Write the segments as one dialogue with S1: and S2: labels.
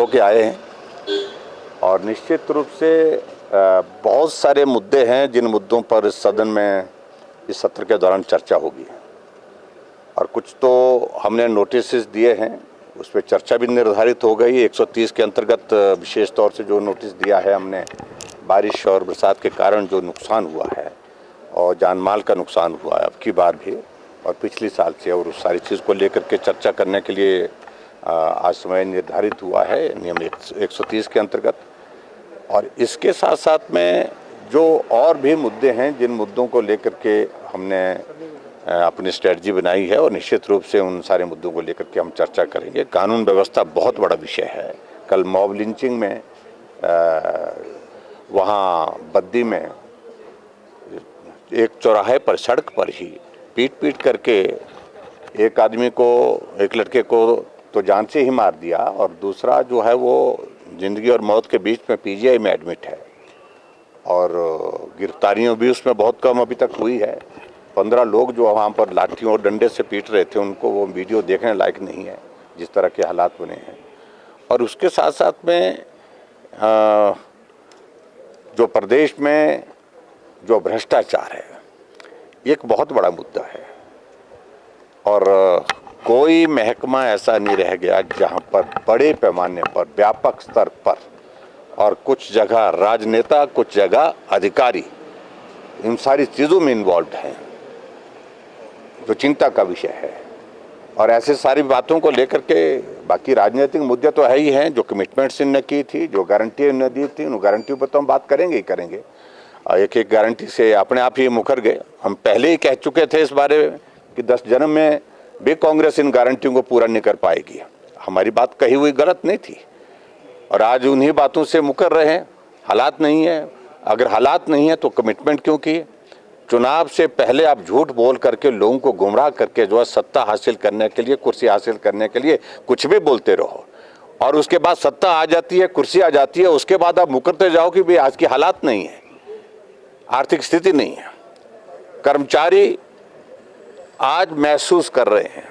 S1: होके आए हैं और निश्चित रूप से बहुत सारे मुद्दे हैं जिन मुद्दों पर इस सदन में इस सत्र के दौरान चर्चा होगी और कुछ तो हमने नोटिस दिए हैं, उस पर चर्चा भी निर्धारित हो गई। 130 के अंतर्गत विशेष तौर से जो नोटिस दिया है हमने, बारिश और बरसात के कारण जो नुकसान हुआ है और जान माल का नुकसान हुआ है अब की बार भी और पिछली साल से, और उस सारी चीज़ को लेकर के चर्चा करने के लिए आज समय निर्धारित हुआ है नियम 130 के अंतर्गत। और इसके साथ साथ में जो और भी मुद्दे हैं जिन मुद्दों को लेकर के हमने अपनी स्ट्रेटजी बनाई है और निश्चित रूप से उन सारे मुद्दों को लेकर के हम चर्चा करेंगे। कानून व्यवस्था बहुत बड़ा विषय है। कल मॉब लिंचिंग में वहाँ बद्दी में एक चौराहे पर सड़क पर ही पीट करके एक आदमी को, एक लड़के को तो जान से ही मार दिया और दूसरा जो है वो ज़िंदगी और मौत के बीच में पीजीआई में एडमिट है और गिरफ्तारियाँ भी उसमें बहुत कम अभी तक हुई है। 15 लोग जो वहाँ पर लाठियों और डंडे से पीट रहे थे, उनको वो वीडियो देखने लायक नहीं है जिस तरह के हालात बने हैं। और उसके साथ साथ में जो प्रदेश में जो भ्रष्टाचार है एक बहुत बड़ा मुद्दा है और कोई महकमा ऐसा नहीं रह गया जहाँ पर बड़े पैमाने पर, व्यापक स्तर पर और कुछ जगह राजनेता, कुछ जगह अधिकारी इन सारी चीज़ों में इन्वॉल्व हैं, जो चिंता का विषय है। और ऐसे सारी बातों को लेकर के बाकी राजनीतिक मुद्दे तो है ही हैं, जो कमिटमेंट्स इन्होंने की थी, जो गारंटी इन्होंने दी थी, उन गारंटियों पर तो हम बात करेंगे ही करेंगे। एक एक गारंटी से अपने आप ही मुकर गए। हम पहले ही कह चुके थे इस बारे में कि 10 जन्म में भी कांग्रेस इन गारंटियों को पूरा नहीं कर पाएगी। हमारी बात कही हुई गलत नहीं थी और आज उन्हीं बातों से मुकर रहे हैं। हालात नहीं है, अगर हालात नहीं है तो कमिटमेंट क्यों किए? चुनाव से पहले आप झूठ बोल करके लोगों को गुमराह करके जो है सत्ता हासिल करने के लिए, कुर्सी हासिल करने के लिए कुछ भी बोलते रहो और उसके बाद सत्ता आ जाती है, कुर्सी आ जाती है, उसके बाद आप मुकरते जाओ कि भाई आज की हालात नहीं है, आर्थिक स्थिति नहीं है। कर्मचारी आज महसूस कर रहे हैं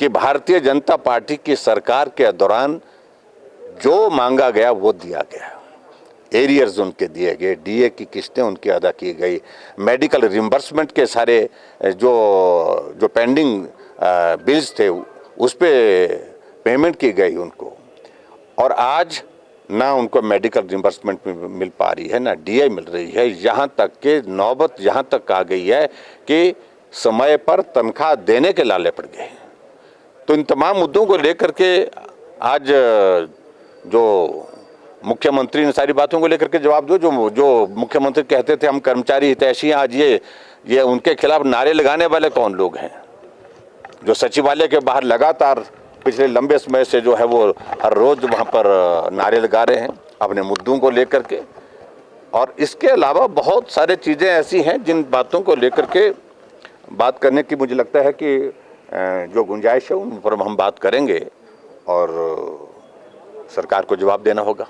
S1: कि भारतीय जनता पार्टी की सरकार के दौरान जो मांगा गया वो दिया गया। एरियर्स उनके दिए गए, डीए की किस्तें उनकी अदा की गई, मेडिकल रिम्बर्समेंट के सारे जो पेंडिंग बिल्स थे उस पर पेमेंट की गई उनको। और आज ना उनको मेडिकल रिम्बर्समेंट मिल पा रही है, ना डीए मिल रही है। यहाँ तक के नौबत यहाँ तक आ गई है कि समय पर तनख्वाह देने के लाले पड़ गए। तो इन तमाम मुद्दों को लेकर के आज जो मुख्यमंत्री ने सारी बातों को लेकर के जवाब दो। जो मुख्यमंत्री कहते थे हम कर्मचारी हितैषी हैं, आज ये उनके खिलाफ नारे लगाने वाले कौन लोग हैं? जो सचिवालय के बाहर लगातार पिछले लंबे समय से जो है वो हर रोज वहाँ पर नारे लगा रहे हैं अपने मुद्दों को लेकर के। और इसके अलावा बहुत सारे चीज़ें ऐसी हैं जिन बातों को लेकर के बात करने की मुझे लगता है कि जो गुंजाइश है उन पर हम बात करेंगे और सरकार को जवाब देना होगा।